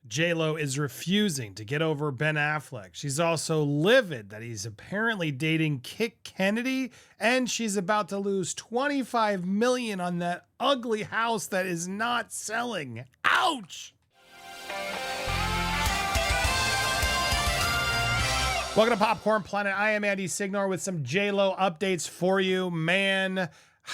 JLo is refusing to get over Ben Affleck. She's also livid that he's apparently dating Kit Kennedy, and she's about to lose $25 million on that ugly house that is not selling. Ouch! Welcome to Popcorn Planet. I am Andy Signor with some JLo updates for you. Man,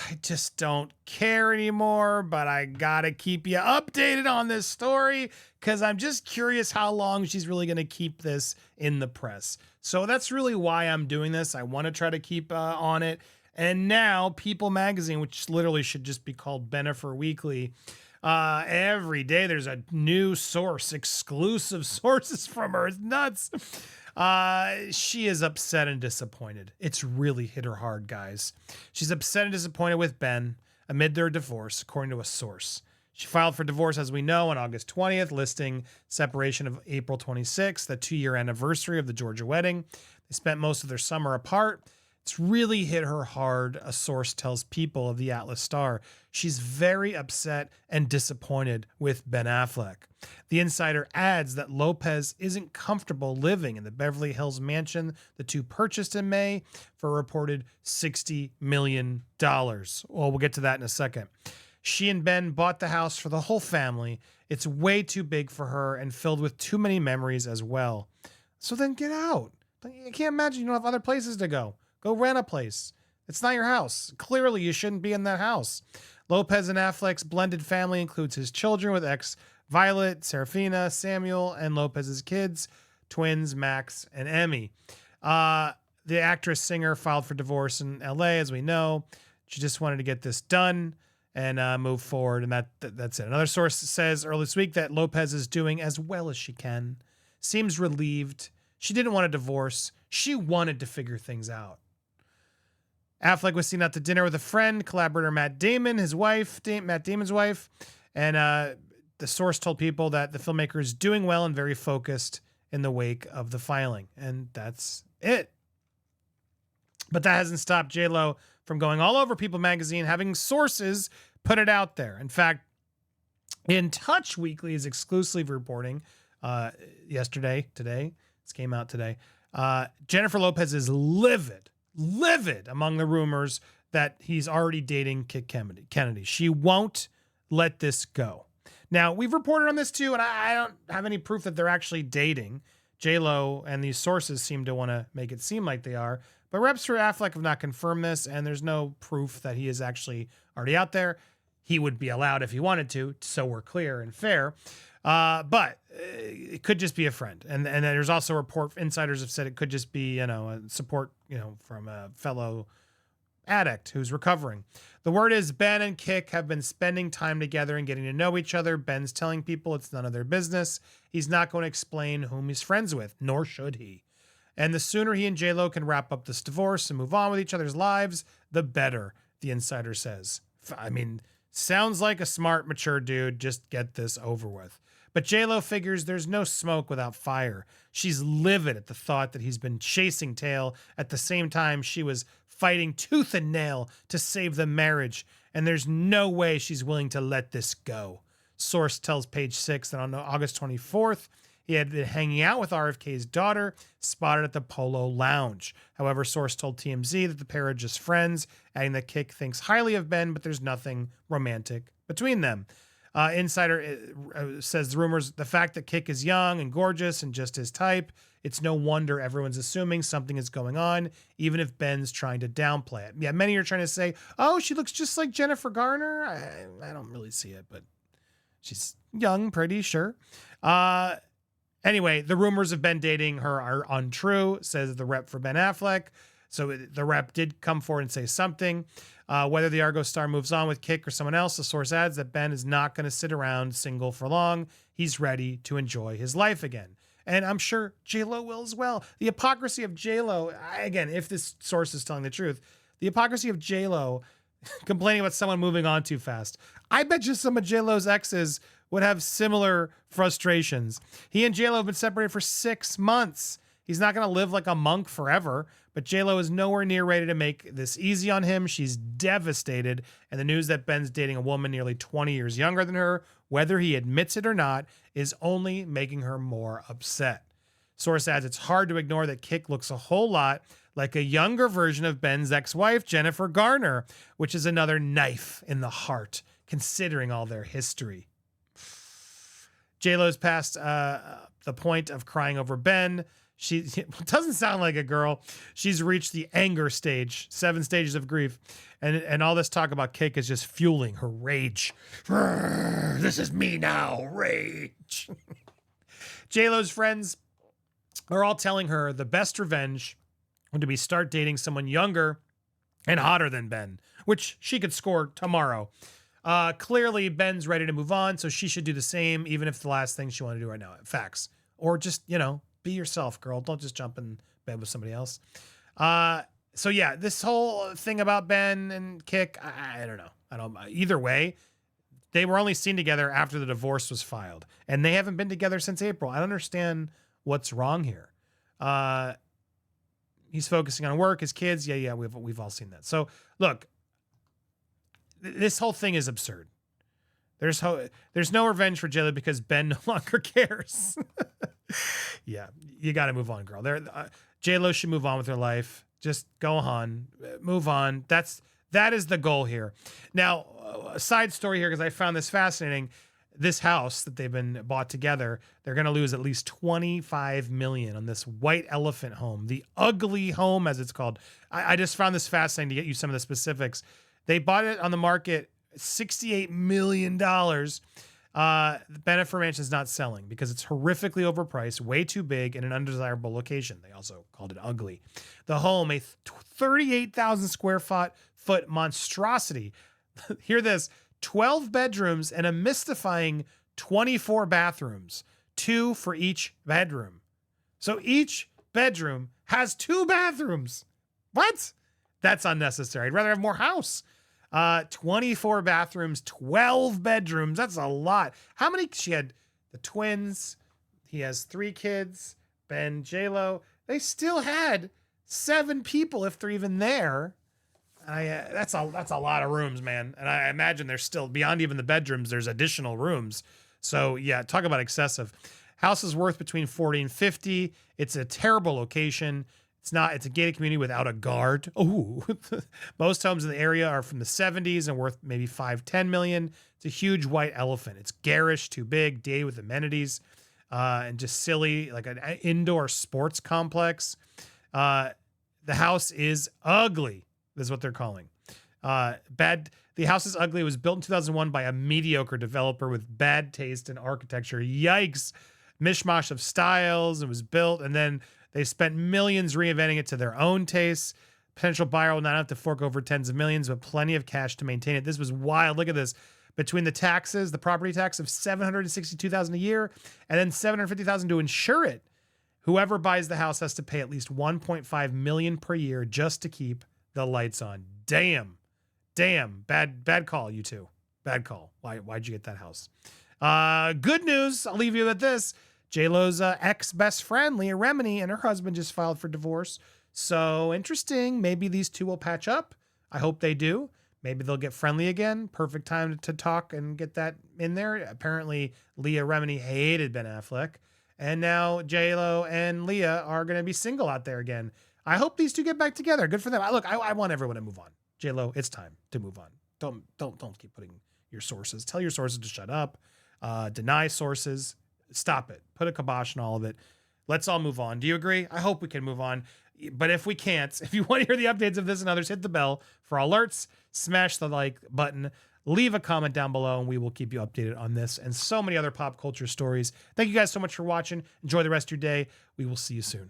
I just don't care anymore, but I gotta keep you updated on this story because I'm just curious how long she's really gonna keep this in the press. So that's really why I'm doing this. I want to try to keep on it. And now People Magazine, which literally should just be called Bennifer Weekly, every day there's a new source, exclusive sources from her. It's nuts. She is upset and disappointed. It's really hit her hard, guys. She's upset and disappointed with Ben amid their divorce, according to a source. She filed for divorce, as we know, on August 20th, listing separation of April 26th, the 2-year anniversary of the Georgia wedding. They spent most of their summer apart. It's really hit her hard, a source tells People of the Atlas Star. She's very upset and disappointed with Ben Affleck. The insider adds that Lopez isn't comfortable living in the Beverly Hills mansion the two purchased in May for a reported $60 million. Well, we'll get to that in a second. She and Ben bought the house for the whole family. It's way too big for her and filled with too many memories as well. So then get out. I can't imagine you don't have other places to go. Go rent a place. It's not your house. Clearly, you shouldn't be in that house. Lopez and Affleck's blended family includes his children with ex Violet, Serafina, Samuel, and Lopez's kids, twins Max and Emmy. The actress-singer filed for divorce in LA, as we know. She just wanted to get this done and move forward, and that's it. Another source says earlier this week that Lopez is doing as well as she can. Seems relieved. She didn't want a divorce. She wanted to figure things out. Affleck was seen out to dinner with a friend, collaborator Matt Damon's wife, and the source told People that the filmmaker is doing well and very focused in the wake of the filing, and that's it. But that hasn't stopped JLo from going all over People Magazine, having sources put it out there. In fact, In Touch Weekly is exclusively reporting today. This came out today. Jennifer Lopez is livid among the rumors that he's already dating Kit Kennedy. She won't let this go. Now, we've reported on this too, and I don't have any proof that they're actually dating. JLo and these sources seem to want to make it seem like they are, but reps for Affleck have not confirmed this, and there's no proof that he is actually already out there. He would be allowed if he wanted to, so we're clear and fair. But it could just be a friend. And there's also a report, insiders have said it could just be, a support, from a fellow addict who's recovering. The word is Ben and Kik have been spending time together and getting to know each other. Ben's telling People it's none of their business. He's not going to explain whom he's friends with, nor should he. And the sooner he and JLo can wrap up this divorce and move on with each other's lives, the better, the insider says. I mean, sounds like a smart, mature dude. Just get this over with. But JLo figures there's no smoke without fire. She's livid at the thought that he's been chasing tail at the same time she was fighting tooth and nail to save the marriage, and there's no way she's willing to let this go. Source tells Page 6 that on August 24th, he had been hanging out with RFK's daughter, spotted at the Polo Lounge. However, source told TMZ that the pair are just friends, adding that Kik thinks highly of Ben, but there's nothing romantic between them. Insider says the fact that Kik is young and gorgeous and just his type, it's no wonder everyone's assuming something is going on, even if Ben's trying to downplay it. Yeah, many are trying to say, oh, she looks just like Jennifer Garner. I don't really see it, but she's young, pretty, sure. Anyway, the rumors of Ben dating her are untrue, says the rep for Ben Affleck. So the rep did come forward and say something. Whether the Argo star moves on with Kik or someone else, the source adds that Ben is not going to sit around single for long. He's ready to enjoy his life again. And I'm sure JLo will as well. The hypocrisy of JLo, again, if this source is telling the truth, the hypocrisy of JLo complaining about someone moving on too fast. I bet you some of JLo's exes would have similar frustrations. He and JLo have been separated for 6 months. He's not going to live like a monk forever, but JLo is nowhere near ready to make this easy on him. She's devastated, and the news that Ben's dating a woman nearly 20 years younger than her, whether he admits it or not, is only making her more upset. Source adds, it's hard to ignore that Kik looks a whole lot like a younger version of Ben's ex-wife, Jennifer Garner, which is another knife in the heart, considering all their history. JLo's past the point of crying over Ben. She doesn't sound like a girl. She's reached the anger stage, 7 stages of grief. And all this talk about Kik is just fueling her rage. This is me now, rage. JLo's friends are all telling her the best revenge would be start dating someone younger and hotter than Ben, which she could score tomorrow. Clearly, Ben's ready to move on, so she should do the same, even if the last thing she wanted to do right now. Facts. Or just, be yourself, girl. Don't just jump in bed with somebody else. So yeah, this whole thing about Ben and Kik, I don't know. Either way, they were only seen together after the divorce was filed, and they haven't been together since April. I don't understand what's wrong here. He's focusing on work, his kids. Yeah, we've all seen that. So look, this whole thing is absurd. There's no revenge for JLo because Ben no longer cares. Yeah, you got to move on, girl. JLo should move on with her life. Just go on, move on. That is the goal here. Now, a side story here, because I found this fascinating. This house that they've been bought together, they're going to lose at least $25 million on this white elephant home, the ugly home, as it's called. I just found this fascinating to get you some of the specifics. They bought it on the market, $68 million. The Bennifer Mansion is not selling because it's horrifically overpriced, way too big, in an undesirable location. They also called it ugly. The home, a 38,000 square foot monstrosity. Hear this, 12 bedrooms and a mystifying 24 bathrooms, 2 for each bedroom. So each bedroom has 2 bathrooms. What? That's unnecessary. I'd rather have more house. 24 bathrooms, 12 bedrooms. That's a lot. How many? She had the twins. He has 3 kids. Ben, JLo. They still had 7 people if they're even there. That's a lot of rooms, man. And I imagine there's still, beyond even the bedrooms, there's additional rooms. So yeah, talk about excessive. House is worth between 40 and 50. It's a terrible location. It's a gated community without a guard. Ooh. Most homes in the area are from the 70s and worth maybe 5-10 million. It's a huge white elephant. It's garish, too big, dated with amenities, and just silly, like an indoor sports complex. The house is ugly. This is what they're calling. The house is ugly. It was built in 2001 by a mediocre developer with bad taste in architecture. Yikes. Mishmash of styles. It was built, and then they spent millions reinventing it to their own tastes. Potential buyer will not have to fork over tens of millions, but plenty of cash to maintain it. This was wild. Look at this. Between the taxes, the property tax of $762,000 a year, and then $750,000 to insure it. Whoever buys the house has to pay at least $1.5 million per year just to keep the lights on. Damn. Bad call, you two. Bad call. Why'd you get that house? Good news. I'll leave you with this. JLo's ex-best friend, Leah Remini, and her husband just filed for divorce. So interesting. Maybe these two will patch up. I hope they do. Maybe they'll get friendly again. Perfect time to talk and get that in there. Apparently, Leah Remini hated Ben Affleck. And now JLo and Leah are going to be single out there again. I hope these two get back together. Good for them. Look, I want everyone to move on. JLo, it's time to move on. Don't keep putting your sources. Tell your sources to shut up. Deny sources. Stop it. Put a kibosh on all of it. Let's all move on. Do you agree? I hope we can move on. But if we can't, if you want to hear the updates of this and others, hit the bell for alerts, smash the like button, leave a comment down below, and we will keep you updated on this and so many other pop culture stories. Thank you guys so much for watching. Enjoy the rest of your day. We will see you soon.